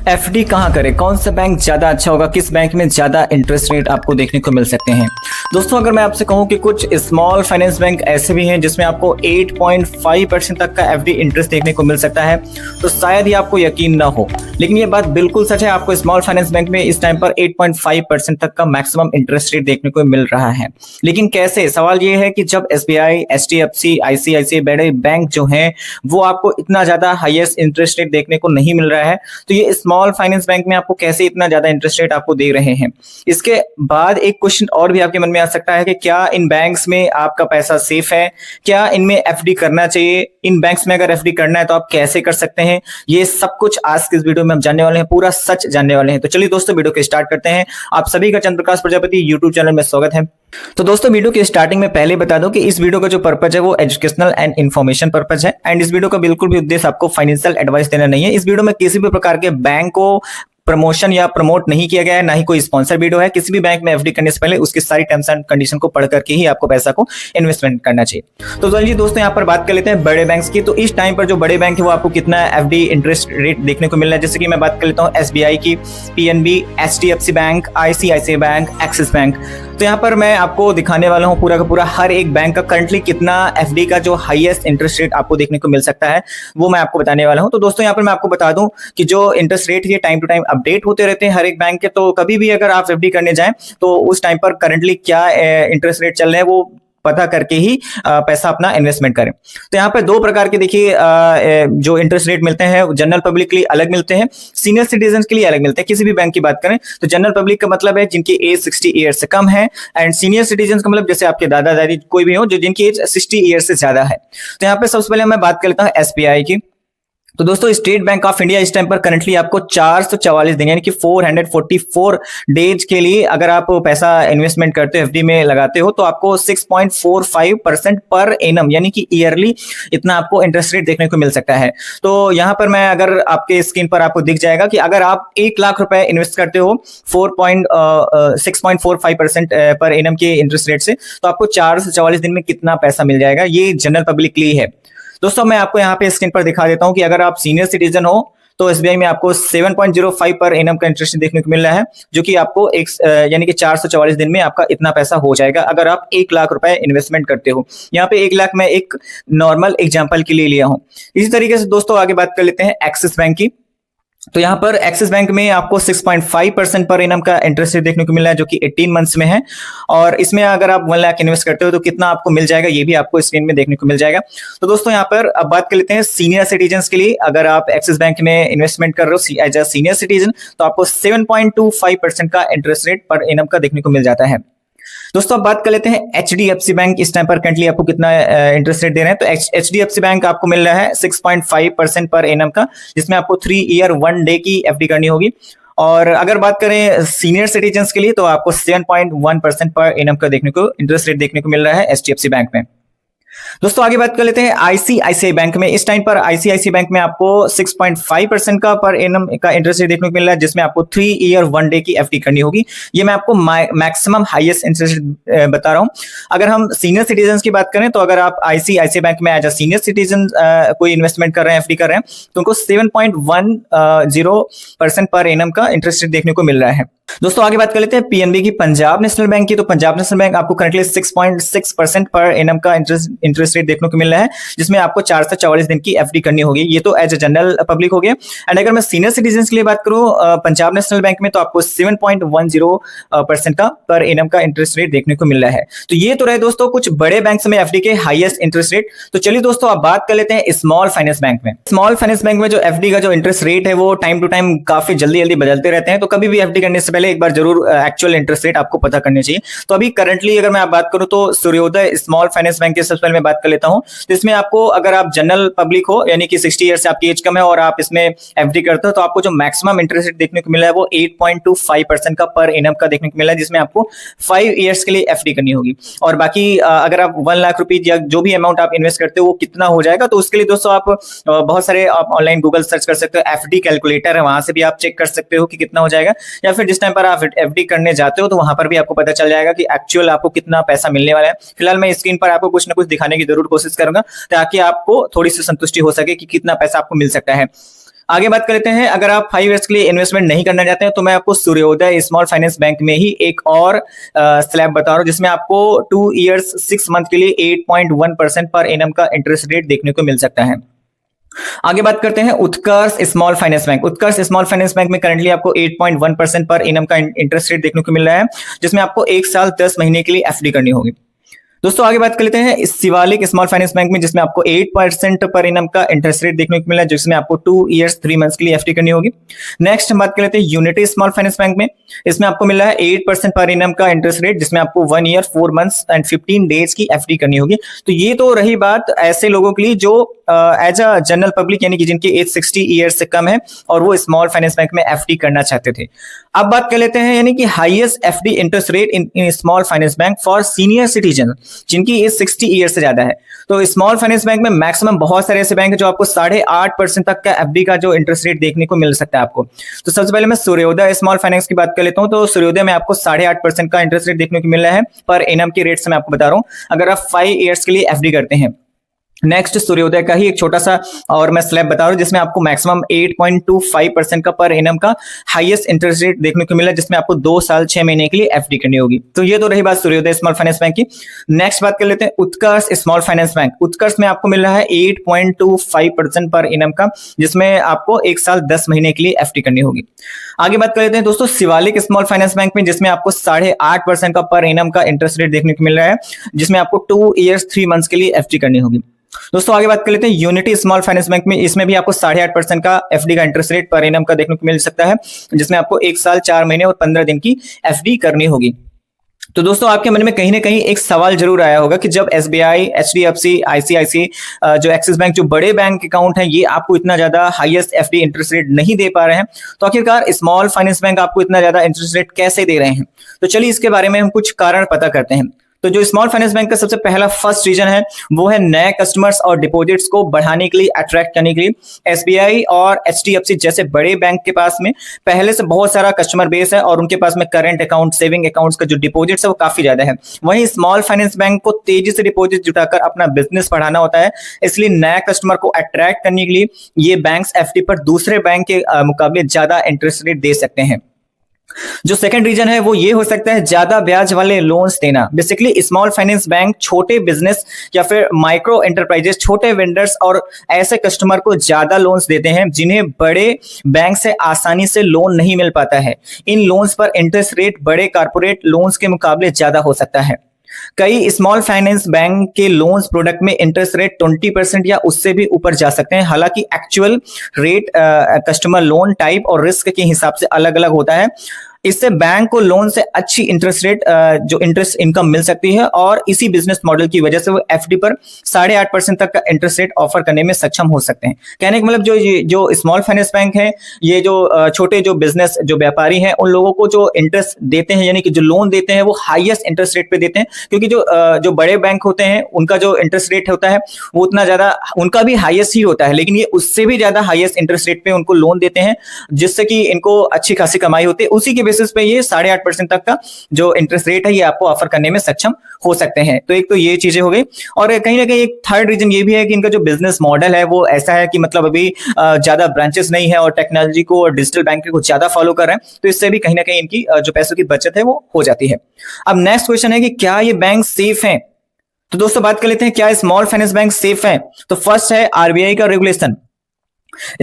FD कहाँ करें, कौन सा बैंक ज़्यादा अच्छा होगा, किस बैंक में ज़्यादा इंटरेस्ट रेट आपको देखने को मिल सकते हैं। दोस्तों अगर मैं आपसे कहूँ कि कुछ स्मॉल फाइनेंस बैंक ऐसे भी हैं जिसमें आपको 8.5% तक का एफडी इंटरेस्ट देखने को मिल सकता है, तो शायद ही आपको यकीन ना हो, लेकिन ये बात बिल्कुल सच है। आपको स्मॉल फाइनेंस बैंक में इस टाइम पर 8.5% तक का मैक्सिमम इंटरेस्ट रेट देखने को मिल रहा है। लेकिन कैसे, सवाल ये है कि जब एसबीआई, एचडीएफसी, आईसीआईसीआई बड़े बैंक जो हैं वो आपको इतना ज्यादा हाईएस्ट इंटरेस्ट रेट देखने को नहीं मिल रहा है, तो ये स्मॉल फाइनेंस बैंक में आपको कैसे इतना ज्यादा इंटरेस्ट रेट आपको दे रहे हैं। इसके बाद एक क्वेश्चन और भी आपके मन में आ सकता है कि क्या इन बैंक्स में आपका पैसा सेफ है, क्या इनमें एफडी करना चाहिए, इन बैंक्स में अगर एफडी करना है तो आप कैसे कर सकते हैं। ये सब कुछ आज के इस वीडियो में हम जानने वाले हैं, पूरा सच जानने वाले हैं। तो चलिए दोस्तों वीडियो को स्टार्ट करते हैं। आप सभी का चंद्र प्रकाश प्रजापति यूट्यूब चैनल में स्वागत है। तो दोस्तों वीडियो के स्टार्टिंग में पहले बता दूं कि इस वीडियो का जो पर्पज है वो एजुकेशनल एंड इन्फॉर्मेशन पर्पज है, एंड इस वीडियो का बिल्कुल भी उद्देश्य आपको फाइनेंशियल एडवाइस देना नहीं है। इस वीडियो में किसी भी प्रकार के बैंक को प्रमोशन या प्रमोट नहीं किया गया है, ना ही कोई स्पॉन्सर वीडियो है। किसी भी बैंक में एफडी करने से पहले उसकी सारी टर्म्स एंड कंडीशन को पढ़ करके ही आपको पैसा को इन्वेस्टमेंट करना चाहिए। तो चलिए दोस्तों यहाँ पर बात कर लेते हैं बड़े बैंक्स की। तो इस टाइम पर जो बड़े बैंक है वो आपको कितना एफडी इंटरेस्ट रेट देखने को मिल रहा है, जैसे कि मैं बात कर लेता हूँ एसबीआई की, PNB, HDFC bank, ICICI bank, axis bank. तो यहाँ पर मैं आपको दिखाने वाला हूँ पूरा का पूरा हर एक बैंक का करंटली कितना एफडी का जो हाईएस्ट इंटरेस्ट रेट आपको देखने को मिल सकता है वो मैं आपको बताने वाला हूँ। तो दोस्तों यहाँ पर मैं आपको बता दूं कि जो इंटरेस्ट रेट ये टाइम टू टाइम अपडेट होते रहते हैं हर एक बैंक के, तो कभी भी अगर आप एफडी करने जाएं तो उस टाइम पर करंटली क्या इंटरेस्ट रेट चल रहे हैं वो पता करके ही पैसा अपना इन्वेस्टमेंट करें। तो यहाँ पे दो प्रकार के देखिए जो इंटरेस्ट रेट मिलते हैं, जनरल पब्लिक के लिए अलग मिलते हैं, सीनियर सिटीजन के लिए अलग मिलते हैं। किसी भी बैंक की बात करें तो जनरल पब्लिक का मतलब है जिनकी एज 60 ईयर से कम है, एंड सीनियर सिटीजन का मतलब जैसे आपके दादा दादी कोई भी हो जो जिनकी एज 60 ईयर से ज्यादा है। तो यहाँ पे सबसे पहले मैं बात कर लेता हूँ एसबीआई की। तो दोस्तों स्टेट बैंक ऑफ इंडिया इस टाइम पर करंटली आपको 444 दिन यानी कि 444 डेज के लिए अगर आप पैसा इन्वेस्टमेंट करते हो, एफडी में लगाते हो, तो आपको 6.45% पर एनम यानी कि ईयरली इतना आपको इंटरेस्ट रेट देखने को मिल सकता है। तो यहाँ पर मैं अगर आपके स्क्रीन पर आपको दिख जाएगा कि अगर आप 1 लाख रुपए इन्वेस्ट करते हो 6.45% पर एनम के इंटरेस्ट रेट से, तो आपको 444 दिन में कितना पैसा मिल जाएगा, ये जनरल पब्लिक के लिए है। दोस्तों मैं आपको यहाँ पे स्क्रीन पर दिखा देता हूँ कि अगर आप सीनियर सिटीजन हो तो एसबीआई में आपको 7.05 पर एनम का इंटरेस्ट देखने को मिल रहा है, जो कि आपको एक यानी कि 444 दिन में आपका इतना पैसा हो जाएगा अगर आप 1 लाख रुपए इन्वेस्टमेंट करते हो। यहाँ पे 1 लाख मैं एक नॉर्मल एग्जांपल के लिए लिया हूँ। इसी तरीके से दोस्तों आगे बात कर लेते हैं एक्सिस बैंक की। तो यहाँ पर एक्सिस बैंक में आपको 6.5% पर एनम का इंटरेस्ट रेट देखने को मिल रहा है, जो कि 18 मंथ्स में है, और इसमें अगर आप 1 लाख इन्वेस्ट करते हो तो कितना आपको मिल जाएगा ये भी आपको स्क्रीन में देखने को मिल जाएगा। तो दोस्तों यहाँ पर अब बात कर लेते हैं सीनियर सिटीजन के लिए। अगर आप एक्सिस बैंक में इन्वेस्टमेंट कर रहे हो एज अ सीनियर सिटीजन तो आपको 7.25% का इंटरेस्ट रेट पर एनम का देखने को मिल जाता है। दोस्तों अब बात कर लेते हैं एचडीएफसी बैंक। इस टाइम पर करंटली आपको कितना इंटरेस्ट रेट दे रहे हैं, तो एचडीएफसी बैंक आपको मिल रहा है 6.5% पर एनम का, जिसमें आपको 3 ईयर 1 डे की एफडी करनी होगी। और अगर बात करें सीनियर सिटीजन के लिए तो आपको 7.1% पर एनम का देखने को इंटरेस्ट रेट देखने को मिल रहा है एचडीएफसी बैंक में। दोस्तों आगे बात कर लेते हैं आईसीआईसीआई बैंक में। इस टाइम पर आईसीआईसीआई बैंक में आपको 6.5% का पर एनम का इंटरेस्ट रेट देखने को मिल रहा है, जिसमें आपको 3 ईयर 1 डे की एफडी करनी होगी। ये मैं आपको मैक्सिमम हाईएस्ट इंटरेस्ट बता रहा हूं। अगर हम सीनियर सिटीजन की बात करें तो अगर आप आईसीआईसीआई बैंक में एज अ सीनियर सिटीजन कोई इन्वेस्टमेंट कर रहे हैं, एफडी कर रहे हैं, तो उनको 7.10% पर एनम का इंटरेस्ट रेट देखने को मिल रहा है। दोस्तों आगे बात कर लेते हैं पीएनबी की, पंजाब नेशनल बैंक की। तो पंजाब नेशनल बैंक आपको करंटली 6.6% पर एनम का इंटरेस्ट रेट देखने को मिल रहा है, जिसमें आपको 444 दिन की एफडी करनी होगी। ये तो एज ए जनरल पब्लिक हो गया। एंड अगर मैं सीनियर सिटीजन के लिए बात करूं पंजाब नेशनल बैंक में, तो आपको 7.10% का पर एनम का इंटरेस्ट रेट देखने को मिल रहा है। तो ये तो रहे दोस्तों कुछ बड़े बैंक में एफडी के हाईएस्ट इंटरेस्ट रेट। तो चलिए दोस्तों अब बात कर लेते हैं स्मॉल फाइनेंस बैंक में। स्मॉल फाइनेंस बैंक में जो एफडी का जो इंटरेस्ट रेट है वो टाइम टू टाइम काफी जल्दी जल्दी बदलते रहते हैं, तो कभी भी एफडी करने से पहले एक बार जरूर एक्चुअल इंटरेस्ट रेट आपको पता करनी चाहिए। तो अभी करंटली अगर मैं बात करूं तो सूर्योदय स्मॉल फाइनेंस बैंक के सबसे पहले मैं बात कर लेता हूं। तो इसमें आपको अगर आप जनरल पब्लिक हो यानी कि 60 ईयर से आपकी एज कम है और आप इसमें एफडी करते हो, तो आपको जो मैक्सिमम इंटरेस्ट रेट देखने को मिला है वो 8.25% का पर एनम का देखने को मिला है, जिसमें आपको 5 ईयर्स के लिए एफडी करनी होगी। और बाकी अगर आप 1 लाख रुपीज या जो भी अमाउंट आप इन्वेस्ट करते हो वो कितना हो जाएगा, तो उसके लिए दोस्तों आप बहुत सारे आप ऑनलाइन गूगल सर्च कर सकते हो, एफडी कैलकुलेटर है, वहां से भी आप चेक कर सकते हो कि कितना हो जाएगा। या फिर जिस टाइम पर आप एफडी करने जाते हो तो वहां पर भी आपको पता चल जाएगा कि एक्चुअल आपको कितना पैसा मिलने वाला है। फिलहाल मैं स्क्रीन पर आपको कुछ ना कुछ दिखाने की जरूर कोशिश करूंगा ताकि आपको थोड़ी सी संतुष्टि हो सके कि कितना पैसा आपको मिल सकता है। आगे बात कर लेते हैं, अगर आप 5 इयर्स के लिए इन्वेस्टमेंट नहीं करना चाहते हैं तो मैं आपको सूर्योदय स्मॉल फाइनेंस बैंक में ही एक और स्लैब बता रहा हूं, जिसमें आपको 2 इयर्स 6 मंथ के लिए 8.1% पर एनम का इंटरेस्ट रेट देखने को मिल सकता है। आगे बात करते हैं उत्कर्ष स्मॉल फाइनेंस बैंक। उत्कर्ष स्मॉल फाइनेंस बैंक में करंटली आपको 8.1% पर एनम का इंटरेस्ट रेट देखने को मिल रहा है, जिसमें आपको 1 साल 10 महीने के लिए एफडी करनी होगी। दोस्तों आगे बात कर लेते हैं शिवालिक स्मॉल फाइनेंस बैंक में, जिसमें आपको 8% पर एनम का इंटरेस्ट रेट देखने को मिला है, जिसमें आपको 2 इयर्स 3 मंथ्स के लिए एफडी करनी होगी। नेक्स्ट हम बात कर लेते हैं यूनिटी स्मॉल फाइनेंस बैंक में। इसमें आपको मिला है 8% पर एनम का इंटरेस्ट रेट, जिसमें आपको 1 ईयर 4 मंथ्स एंड 15 डेज की एफडी करनी होगी। तो ये तो रही बात ऐसे लोगों के लिए जो एज अ जनरल पब्लिक, यानी कि जिनकी एज 60 ईयर्स से कम है और वो स्मॉल फाइनेंस बैंक में एफडी करना चाहते थे। अब बात कर लेते हैं यानी कि highest FD interest rate in small finance bank for senior citizen जिनकी एज 60 ईयर से ज्यादा है। तो स्मॉल फाइनेंस बैंक में मैक्सिमम बहुत सारे ऐसे बैंक है जो आपको 8.5% तक का एफडी का जो इंटरेस्ट रेट देखने को मिल सकता है आपको। तो सबसे पहले मैं सूर्योदय स्मॉल फाइनेंस की बात कर लेता हूं। तो सूर्योदय में आपको 8.5% का इंटरेस्ट रेट देखने को मिल रहा है पर एनम के रेट से मैं आपको बता रहा हूं, अगर आप 5 इयर्स के लिए एफडी करते हैं। नेक्स्ट सूर्योदय का ही एक छोटा सा और मैं स्लैब बता रहा हूं, जिसमें आपको मैक्सिमम 8.25% का पर एनम का हाईएस्ट इंटरेस्ट रेट देखने को मिला, जिसमें आपको 2 साल 6 महीने के लिए एफडी करनी होगी। तो ये तो रही बात सूर्योदय स्मॉल फाइनेंस बैंक की। नेक्स्ट बात कर लेते हैं उत्कर्ष स्मॉल फाइनेंस बैंक। उत्कर्ष में आपको मिल रहा है 8.25% पर एनम का, जिसमें आपको 1 साल 10 महीने के लिए एफडी करनी होगी। आगे बात कर लेते हैं दोस्तों शिवालिक स्मॉल फाइनेंस बैंक में, जिसमें आपको 8.5% का पर एनम का इंटरेस्ट रेट देखने को मिल रहा है, जिसमें आपको 2 इयर्स 3 मंथ्स के लिए एफडी करनी होगी। दोस्तों आगे बात कर लेते हैं यूनिटी स्मॉल फाइनेंस बैंक में। इसमें भी आपको 8.5% का एफडी का इंटरेस्ट रेट पर एनम का देखने को मिल सकता है, जिसमें आपको 1 साल 4 महीने और 15 दिन की एफडी करनी होगी। तो दोस्तों आपके मन में कहीं ना कहीं एक सवाल जरूर आया होगा कि जब एसबीआई, एचडीएफसी, आईसीआईसीआई, जो एक्सिस बैंक, जो बड़े बैंक अकाउंट हैं, ये आपको इतना ज्यादा हाईएस्ट एफडी इंटरेस्ट रेट नहीं दे पा रहे हैं, तो आखिरकार स्मॉल फाइनेंस बैंक आपको इतना ज्यादा इंटरेस्ट रेट कैसे दे रहे हैं। तो चलिए इसके बारे में हम कुछ कारण पता करते हैं। तो जो स्मॉल फाइनेंस बैंक का सबसे पहला फर्स्ट रीजन है वो है नए कस्टमर्स और डिपॉजिट्स को बढ़ाने के लिए, अट्रैक्ट करने के लिए। एसबीआई और एचडीएफसी जैसे बड़े बैंक के पास में पहले से बहुत सारा कस्टमर बेस है और उनके पास में करंट अकाउंट, सेविंग अकाउंट्स का जो डिपॉजिट्स है वो काफी ज्यादा है। वहीं स्मॉल फाइनेंस बैंक को तेजी से डिपॉजिट जुटाकर अपना बिजनेस बढ़ाना होता है, इसलिए नए कस्टमर को अट्रैक्ट करने के लिए ये बैंक्स एफडी पर दूसरे बैंक के मुकाबले ज्यादा इंटरेस्ट रेट दे सकते हैं। जो सेकंड रीजन है वो ये हो सकता है ज्यादा ब्याज वाले लोन्स देना। बेसिकली स्मॉल फाइनेंस बैंक छोटे बिजनेस या फिर माइक्रो एंटरप्राइजेस, छोटे वेंडर्स और ऐसे कस्टमर को ज्यादा लोन्स देते हैं जिन्हें बड़े बैंक से आसानी से लोन नहीं मिल पाता है। इन लोन्स पर इंटरेस्ट रेट बड़े कारपोरेट लोन्स के मुकाबले ज्यादा हो सकता है। कई स्मॉल फाइनेंस बैंक के लोन्स प्रोडक्ट में इंटरेस्ट रेट 20% या उससे भी ऊपर जा सकते हैं। हालांकि actual rate customer loan type और रिस्क के हिसाब से अलग अलग होता है। इससे बैंक को लोन से अच्छी इंटरेस्ट रेट जो इंटरेस्ट इनकम मिल सकती है और इसी बिजनेस मॉडल की वजह से वो एफडी पर 8.5% तक का इंटरेस्ट रेट ऑफर करने में सक्षम हो सकते हैं। कहने का मतलब जो स्मॉल फाइनेंस बैंक है, ये जो छोटे जो बिजनेस जो व्यापारी हैं उन लोगों को जो इंटरेस्ट देते हैं, यानी कि जो लोन देते हैं वो हाईएस्ट इंटरेस्ट रेट पे देते हैं, क्योंकि जो बड़े बैंक होते हैं उनका जो इंटरेस्ट रेट होता है वो उतना ज्यादा, उनका भी हाईएस्ट ही होता है, लेकिन ये उससे भी ज्यादा हाईएस्ट इंटरेस्ट रेट पे उनको लोन देते हैं, जिससे कि इनको अच्छी खासी कमाई होती है। उसी के बेसिस पे ये 8.5% तक का जो इंटरेस्ट रेट है ये आपको ऑफर करने में सक्षम हो सकते हैं। तो एक तो ये चीजें हो गई, और कहीं ना कहीं एक थर्ड रीजन ये भी है कि इनका जो बिजनेस मॉडल है वो ऐसा है कि मतलब अभी ज्यादा ब्रांचेस नहीं है और टेक्नोलॉजी को और डिजिटल बैंकिंग को ज्यादा फॉलो कर रहे हैं, तो इससे भी कहीं ना कहीं इनकी जो पैसों की बचत है वो हो जाती है। अब नेक्स्ट क्वेश्चन है कि क्या ये बैंक सेफ है। तो दोस्तों बात कर लेते हैं क्या स्मॉल फाइनेंस बैंक सेफ है। तो फर्स्ट है आरबीआई का रेगुलेशन।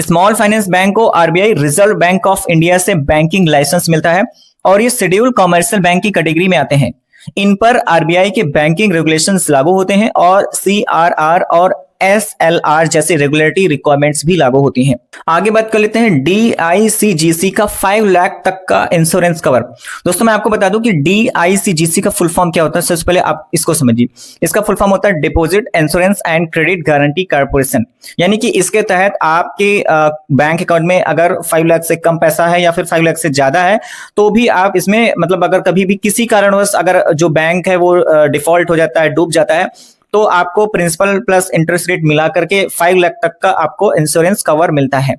स्मॉल फाइनेंस बैंक को RBI, reserve bank of India से बैंकिंग लाइसेंस मिलता है और ये शेड्यूल कॉमर्शियल बैंक की कैटेगरी में आते हैं। इन पर आरबीआई के बैंकिंग रेगुलेशंस लागू होते हैं और सीआरआर और एसएलआर जैसे रेगुलेटरी रिक्वायरमेंट्स भी लागू होती हैं। आगे बात कर लेते हैं डीआईसीजीसी का 5 लाख तक का इंश्योरेंस कवर। दोस्तों मैं आपको बता दूं कि डीआईसीजीसी का फुल फॉर्म क्या होता है। सबसे पहले आप इसको समझिए। इसका फुल फॉर्म होता है deposit insurance and credit guarantee corporation, यानी कि इसके तहत आपके बैंक अकाउंट में अगर 5 लाख से कम पैसा है या फिर 5 लाख से ज्यादा है तो भी आप इसमें मतलब अगर कभी भी किसी कारणवश अगर जो बैंक है वो डिफॉल्ट हो जाता है, डूब जाता है, तो आपको प्रिंसिपल प्लस इंटरेस्ट रेट मिला करके 5 लाख तक का आपको इंश्योरेंस कवर मिलता है।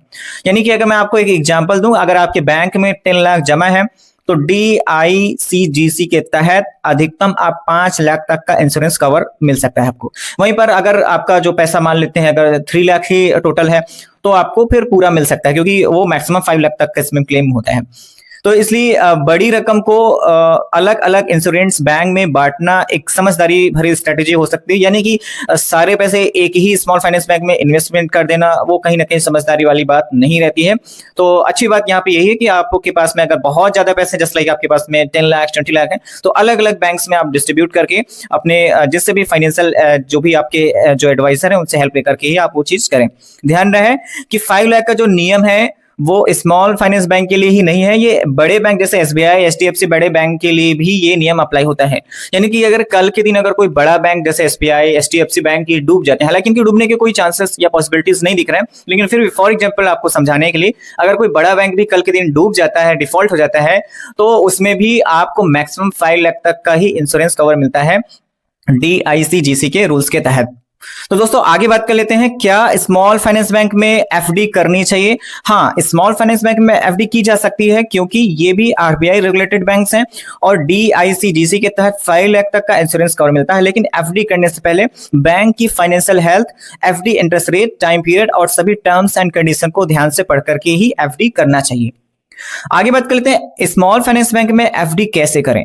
यानी कि अगर मैं आपको एक एग्जांपल दूं, अगर आपके बैंक में 10 लाख जमा है तो DICGC के तहत अधिकतम आप 5 लाख तक का इंश्योरेंस कवर मिल सकता है आपको। वहीं पर अगर आपका जो पैसा मान लेते हैं अगर 3 लाख ही टोटल है तो आपको फिर पूरा मिल सकता है, क्योंकि वो मैक्सिमम 5 लाख तक का इसमें क्लेम होता है। तो इसलिए बड़ी रकम को अलग अलग इंश्योरेंस बैंक में बांटना एक समझदारी भरी स्ट्रेटेजी हो सकती है, यानी कि सारे पैसे एक ही स्मॉल फाइनेंस बैंक में इन्वेस्टमेंट कर देना वो कहीं ना कहीं समझदारी वाली बात नहीं रहती है। तो अच्छी बात यहाँ पे यही है कि आपके पास में अगर बहुत ज्यादा पैसे जस्ट लाइक आपके पास में 10 लाख 20 लाख है तो अलग अलग बैंक्स में आप डिस्ट्रीब्यूट करके अपने जिससे भी फाइनेंशियल जो भी आपके जो एडवाइजर है उनसे हेल्प लेकर के ही आप वो चीज करें। ध्यान रहे कि 5 लाख का जो नियम है वो स्मॉल फाइनेंस बैंक के लिए ही नहीं है, ये बड़े बैंक जैसे SBI HDFC बड़े बैंक के लिए भी ये नियम अप्लाई होता है। यानी कि अगर कल के दिन अगर कोई बड़ा बैंक जैसे SBI HDFC बैंक ये डूब जाते हैं, हालांकि इनके डूबने के कोई चांसेस या पॉसिबिलिटीज नहीं दिख रहे हैं, लेकिन फिर भी फॉर एग्जांपल आपको समझाने के लिए अगर कोई बड़ा बैंक भी कल के दिन डूब जाता है, डिफॉल्ट हो जाता है, तो उसमें भी आपको मैक्सिमम 5 लाख तक का ही इंश्योरेंस कवर मिलता है DICGC के रूल्स के तहत। तो दोस्तों आगे बात कर लेते हैं, क्या स्मॉल फाइनेंस बैंक में FD करनी चाहिए? हाँ, स्मॉल फाइनेंस बैंक में FD की जा सकती है क्योंकि ये भी RBI रेगुलेटेड बैंक्स हैं और DICGC के तहत 5 लाख तक का इंश्योरेंस कवर मिलता है। लेकिन FD करने से पहले बैंक की financial health, FD interest rate, time period और सभी टर्म्स एंड कंडीशन को ध्यान से पढ़ करके ही FD करना चाहिए। आगे बात कर लेते हैं, स्मॉल फाइनेंस बैंक में FD कैसे करें?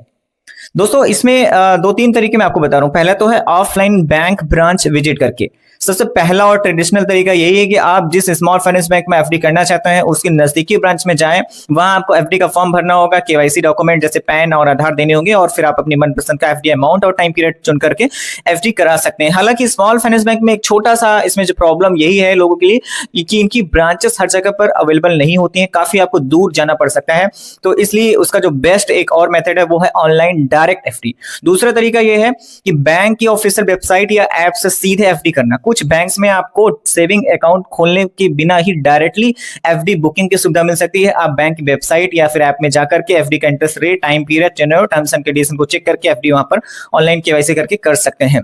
दोस्तों इसमें 2-3 तरीके मैं आपको बता रहा हूं। पहला तो है ऑफलाइन बैंक ब्रांच विजिट करके। सबसे पहला और ट्रेडिशनल तरीका यही है कि आप जिस स्मॉल फाइनेंस बैंक में FD करना चाहते हैं उसके नजदीकी ब्रांच में जाएं, वहां आपको FD का फॉर्म भरना होगा, KYC डॉक्यूमेंट जैसे पैन और आधार देने होंगे और फिर आप अपनी मनपसंद का FD अमाउंट और टाइम पीरियड चुन करके FD करा सकते हैं। हालांकि स्मॉल फाइनेंस बैंक में एक छोटा सा इसमें जो प्रॉब्लम यही है लोगों के लिए कि इनकी ब्रांचेस हर जगह पर अवेलेबल नहीं होती हैं, काफी आपको दूर जाना पड़ सकता है। तो इसलिए उसका जो बेस्ट एक और मेथड है वो है ऑनलाइन डायरेक्ट FD। दूसरा तरीका यह है कि बैंक की ऑफिशियल वेबसाइट या ऐप से सीधे FD करना। कुछ बैंक्स में आपको सेविंग अकाउंट खोलने के बिना ही डायरेक्टली FD बुकिंग की सुविधा मिल सकती है। आप बैंक की वेबसाइट या फिर ऐप में जाकर के FD का interest rate, time period, tenure, terms and condition को चेक करके FD वहां पर ऑनलाइन KYC करके कर सकते हैं।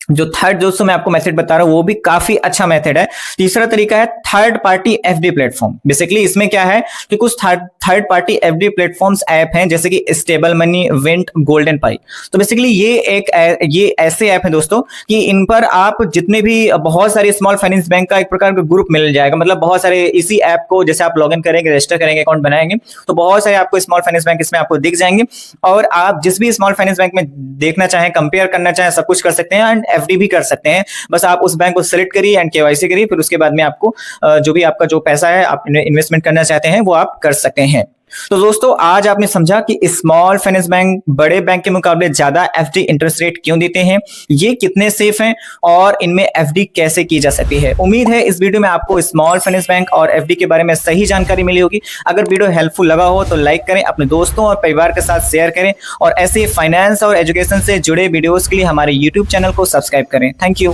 जो थर्ड दोस्तों मैं आपको मेथड बता रहा हूं वो भी काफी अच्छा मेथड है। तीसरा तरीका है third party FD platform. Basically इसमें क्या है कि कुछ third party FD platforms app हैं जैसे कि स्टेबल मनी, विंट, गोल्डन पाई। तो बेसिकली ये ऐसे ऐप हैं दोस्तों कि इन पर आप जितने भी बहुत सारे स्मॉल फाइनेंस बैंक का एक प्रकार का ग्रुप मिल जाएगा। मतलब बहुत सारे इसी ऐप को जैसे आप लॉगिन करेंगे, रजिस्टर करेंगे, अकाउंट बनाएंगे तो बहुत सारे आपको स्मॉल फाइनेंस बैंक इसमें आपको दिख जाएंगे और आप जिस भी स्मॉल फाइनेंस बैंक में देखना चाहें, कंपेयर करना चाहें, सब कुछ कर सकते हैं एंड FD भी कर सकते हैं। बस आप उस बैंक को सिलेक्ट करिए एंड KYC करिए, फिर उसके बाद में आपको जो भी आपका जो पैसा है आप इन्वेस्टमेंट करना चाहते हैं वो आप कर सकते हैं। तो दोस्तों आज आपने समझा कि स्मॉल फाइनेंस बैंक बड़े बैंक के मुकाबले ज्यादा FD इंटरेस्ट रेट क्यों देते हैं, ये कितने सेफ हैं और इनमें FD कैसे की जा सकती है। उम्मीद है इस वीडियो में आपको स्मॉल फाइनेंस बैंक और FD के बारे में सही जानकारी मिली होगी। अगर वीडियो हेल्पफुल लगा हो तो लाइक करें, अपने दोस्तों और परिवार के साथ शेयर करें और ऐसे फाइनेंस और एजुकेशन से जुड़े वीडियोस के लिए हमारे YouTube चैनल को सब्सक्राइब करें। Thank you.